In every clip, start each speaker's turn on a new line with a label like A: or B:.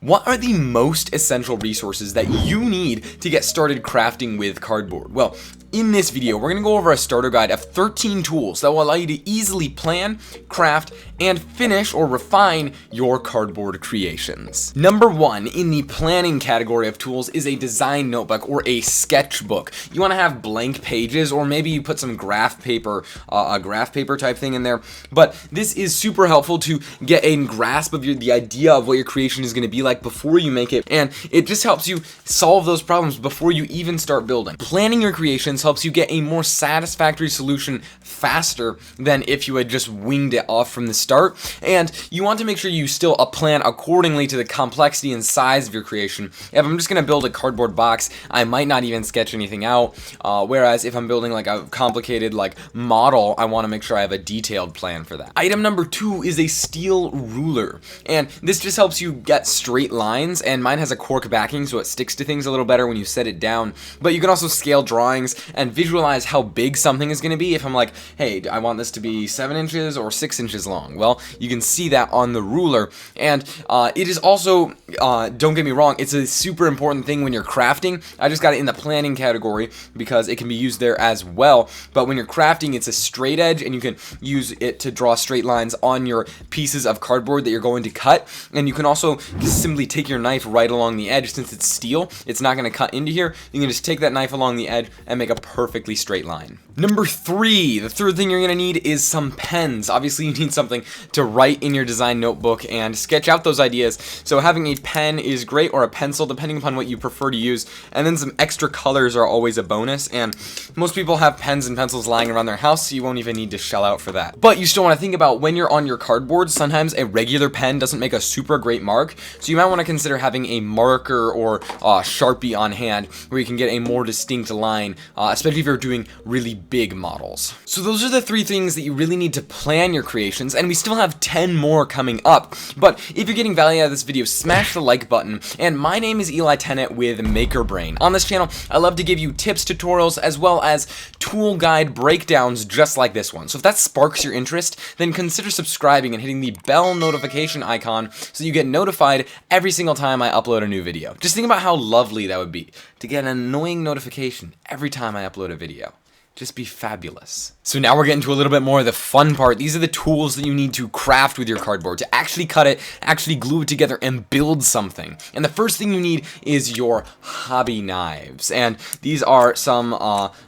A: What are the most essential resources that you need to get started crafting with cardboard? Well, in this video, we're going to go over a starter guide of 13 tools that will allow you to easily plan, craft, and finish or refine your cardboard creations. Number one in the planning category of tools is a design notebook or a sketchbook. You want to have blank pages, or maybe you put some graph paper, a graph paper type thing in there. But this is super helpful to get a grasp of the idea of what your creation is going to be like before you make it, and it just helps you solve those problems before you even start building. Planning your creations helps you get a more satisfactory solution faster than if you had just winged it off from the start, and you want to make sure you still plan accordingly to the complexity and size of your creation. If I'm just going to build a cardboard box, I might not even sketch anything out, whereas if I'm building like a complicated model, I want to make sure I have a detailed plan for that. Item number two is a steel ruler, and this just helps you get straight lines, and mine has a cork backing so it sticks to things a little better when you set it down. But you can also scale drawings and visualize how big something is going to be. If I'm like, hey, I want this to be 7 inches or 6 inches long, well, you can see that on the ruler. And it is also, don't get me wrong, it's a super important thing when you're crafting. I just got it in the planning category because it can be used there as well. But when you're crafting, it's a straight edge, and you can use it to draw straight lines on your pieces of cardboard that you're going to cut. And you can also simply take your knife right along the edge. Since it's steel, it's not going to cut into here. You can just take that knife along the edge and make a perfectly straight line. Number three, the third thing you're going to need is some pens. Obviously, you need something to write in your design notebook and sketch out those ideas. So having a pen is great, or a pencil, depending upon what you prefer to use. And then some extra colors are always a bonus. And most people have pens and pencils lying around their house, so you won't even need to shell out for that. But you still want to think about when you're on your cardboard, sometimes a regular pen doesn't make a super great mark. So you might want to consider having a marker or Sharpie on hand where you can get a more distinct line, especially if you're doing really big models. So those are the three things that you really need to plan your creations, and we still have 10 more coming up. But if you're getting value out of this video, smash the like button. And my name is Eli Tennant with MakerBrain. On this channel, I love to give you tips, tutorials, as well as tool guide breakdowns just like this one. So if that sparks your interest, then consider subscribing and hitting the bell notification icon so you get notified every single time I upload a new video. Just think about how lovely that would be to get an annoying notification every time I upload a video. Just be fabulous. So now we're getting to a little bit more of the fun part. These are the tools that you need to craft with your cardboard, to actually cut it, actually glue it together, and build something. And the first thing you need is your hobby knives. And these are some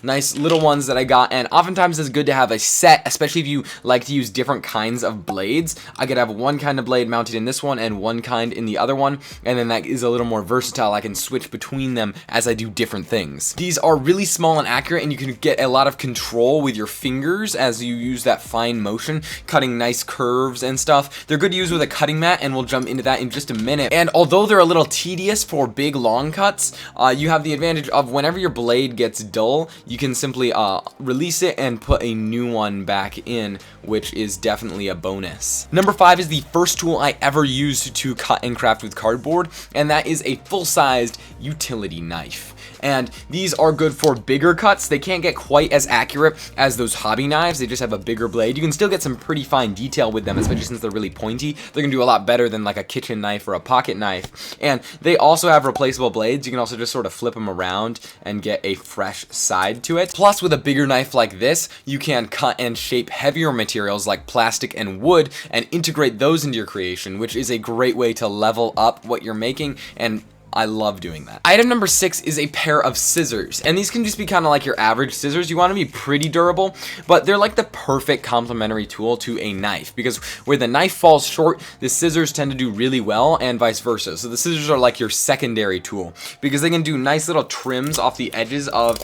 A: nice little ones that I got, and oftentimes it's good to have a set, especially if you like to use different kinds of blades. I could have one kind of blade mounted in this one and one kind in the other one, and then that is a little more versatile. I can switch between them as I do different things. These are really small and accurate, and you can get a lot of control with your fingers as you use that fine motion, cutting nice curves and stuff. They're good to use with a cutting mat, and we'll jump into that in just a minute. And although they're a little tedious for big long cuts, you have the advantage of whenever your blade gets dull, you can simply release it and put a new one back in, which is definitely a bonus. Number 5 is the first tool I ever used to cut and craft with cardboard, and that is a full-sized utility knife. And these are good for bigger cuts. They can't get quite as accurate as those hobby knives. They just have a bigger blade. You can still get some pretty fine detail with them, especially since they're really pointy. They're gonna do a lot better than like a kitchen knife or a pocket knife. And they also have replaceable blades. You can also just sort of flip them around and get a fresh side to it. Plus, with a bigger knife like this, you can cut and shape heavier materials like plastic and wood and integrate those into your creation, which is a great way to level up what you're making, and I love doing that. Item number 6 is a pair of scissors, and these can just be kind of like your average scissors. You want to be pretty durable, but they're like the perfect complementary tool to a knife, because where the knife falls short, the scissors tend to do really well, and vice versa. So the scissors are like your secondary tool because they can do nice little trims off the edges of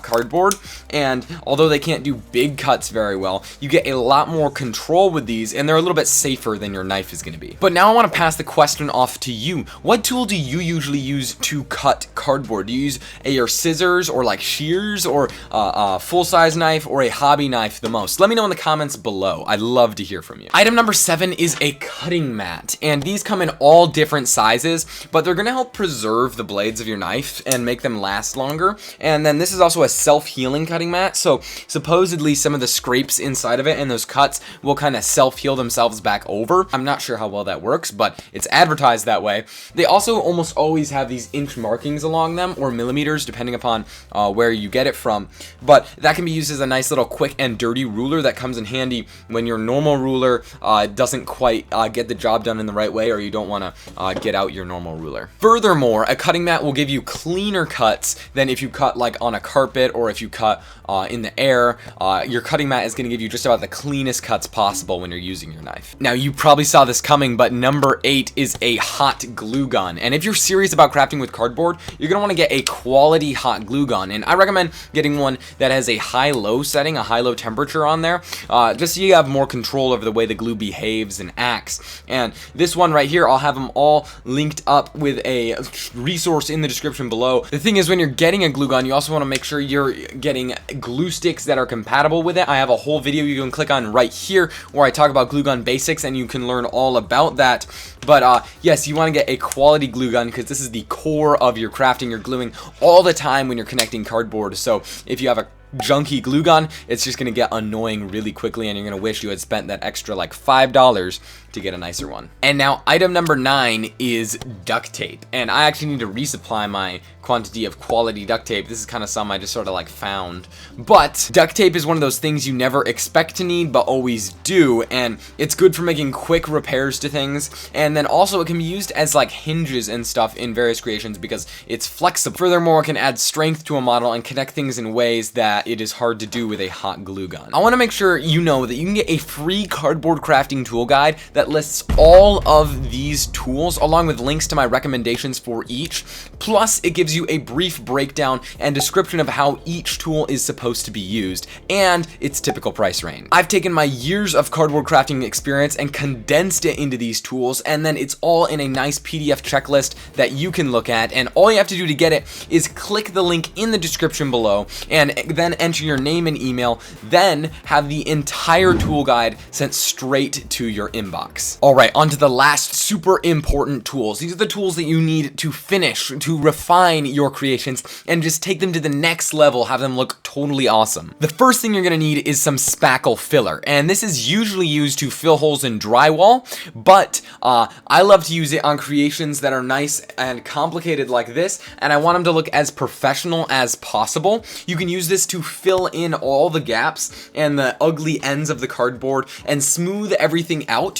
A: cardboard, and although they can't do big cuts very well, you get a lot more control with these, and they're a little bit safer than your knife is going to be. But now I want to pass the question off to you. What tool do you usually use to cut cardboard? Do you use your scissors or like shears or a full-size knife or a hobby knife the most? Let me know in the comments below. I'd love to hear from you. Item number 7 is a cutting mat, and these come in all different sizes, but they're gonna help preserve the blades of your knife and make them last longer. And then this is also a self-healing cutting mat, so supposedly some of the scrapes inside of it and those cuts will kind of self-heal themselves back over. I'm not sure how well that works, but it's advertised that way. They also almost always have these inch markings along them, or millimeters depending upon where you get it from, but that can be used as a nice little quick and dirty ruler that comes in handy when your normal ruler doesn't quite get the job done in the right way, or you don't want to get out your normal ruler. Furthermore, a cutting mat will give you cleaner cuts than if you cut like on a carpet or if you cut in the air. Your cutting mat is going to give you just about the cleanest cuts possible when you're using your knife. Now, you probably saw this coming, but number 8 is a hot glue gun. And if you're serious about crafting with cardboard, you're going to want to get a quality hot glue gun. And I recommend getting one that has a high-low setting, a high-low temperature on there, just so you have more control over the way the glue behaves and acts. And this one right here, I'll have them all linked up with a resource in the description below. The thing is, when you're getting a glue gun, you also want to make sure you're getting glue sticks that are compatible with it. I have a whole video you can click on right here where I talk about glue gun basics, and you can learn all about that. But yes, you want to get a quality glue gun because this is the core of your crafting. You're gluing all the time when you're connecting cardboard. So if you have a junky glue gun, it's just going to get annoying really quickly, and you're going to wish you had spent that extra like $5 to get a nicer one. And now item number 9 is duct tape, and I actually need to resupply my quantity of quality duct tape. This is kind of some I just sort of like found, but duct tape is one of those things you never expect to need but always do, and it's good for making quick repairs to things, and then also it can be used as like hinges and stuff in various creations because it's flexible. Furthermore, it can add strength to a model and connect things in ways that it is hard to do with a hot glue gun. I want to make sure you know that you can get a free cardboard crafting tool guide that lists all of these tools along with links to my recommendations for each. Plus, it gives you a brief breakdown and description of how each tool is supposed to be used and its typical price range. I've taken my years of cardboard crafting experience and condensed it into these tools, and then it's all in a nice PDF checklist that you can look at, and all you have to do to get it is click the link in the description below and then enter your name and email, then have the entire tool guide sent straight to your inbox. Alright, on to the last super important tools. These are the tools that you need to finish, to refine your creations, and just take them to the next level, have them look totally awesome. The first thing you're going to need is some Spackle Filler, and this is usually used to fill holes in drywall, but I love to use it on creations that are nice and complicated like this, and I want them to look as professional as possible. You can use this to fill in all the gaps and the ugly ends of the cardboard and smooth everything out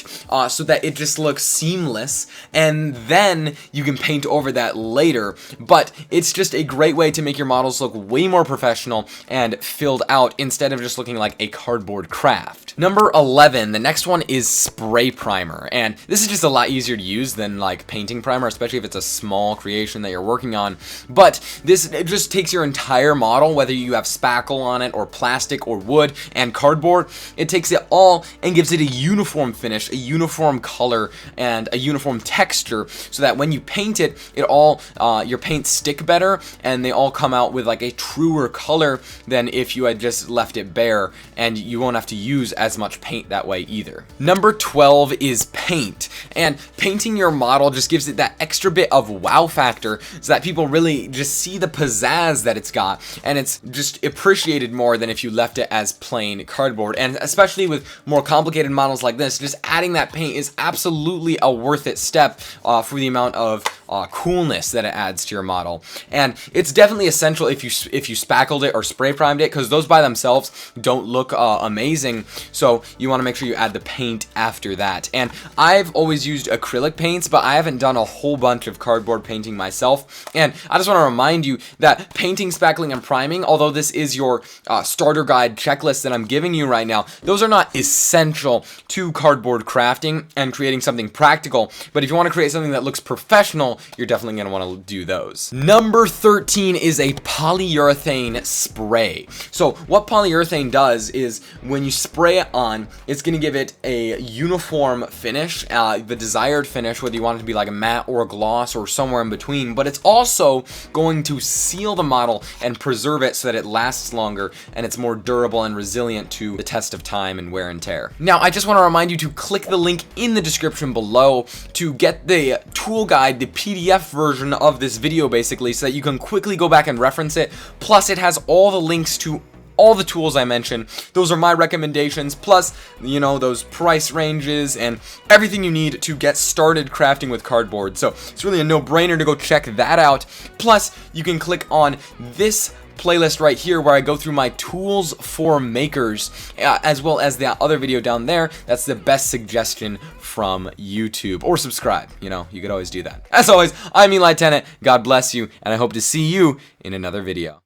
A: so that it just looks seamless, and then you can paint over that later. But it's just a great way to make your models look way more professional and filled out instead of just looking like a cardboard craft. Number 11, the next one is spray primer, and this is just a lot easier to use than like painting primer, especially if it's a small creation that you're working on. But this just takes your entire model, whether you have spackle on it or plastic or wood and cardboard, it takes it all and gives it a uniform finish, a uniform color, and a uniform texture, so that when you paint it, it all your paints stick better and they all come out with like a truer color than if you had just left it bare, and you won't have to use as much paint that way either. Number 12 is paint, and painting your model just gives it that extra bit of wow factor so that people really just see the pizzazz that it's got, and it's just appreciated more than if you left it as plain cardboard. And especially with more complicated models like this, just adding that paint is absolutely a worth it step for the amount of coolness that it adds to your model. And it's definitely essential if you spackled it or spray primed it, because those by themselves don't look amazing, so you want to make sure you add the paint after that. And I've always used acrylic paints, but I haven't done a whole bunch of cardboard painting myself, and I just want to remind you that painting, spackling, and priming, although this is your starter guide checklist that I'm giving you right now, those are not essential to cardboard crafting and creating something practical. But if you want to create something that looks professional, channel, you're definitely going to want to do those. Number 13 is a polyurethane spray. So what polyurethane does is when you spray it on, it's going to give it a uniform finish, the desired finish, whether you want it to be like a matte or a gloss or somewhere in between, but it's also going to seal the model and preserve it so that it lasts longer and it's more durable and resilient to the test of time and wear and tear. Now, I just want to remind you to click the link in the description below to get the tool guide, the PDF version of this video basically, so that you can quickly go back and reference it. Plus, it has all the links to all the tools I mentioned. Those are my recommendations, plus, you know, those price ranges and everything you need to get started crafting with cardboard. So it's really a no-brainer to go check that out. Plus, you can click on this playlist right here where I go through my tools for makers, as well as the other video down there. That's the best suggestion from YouTube. Or subscribe, you know, you could always do that. As always, I'm Eli Tennant. God bless you, and I hope to see you in another video.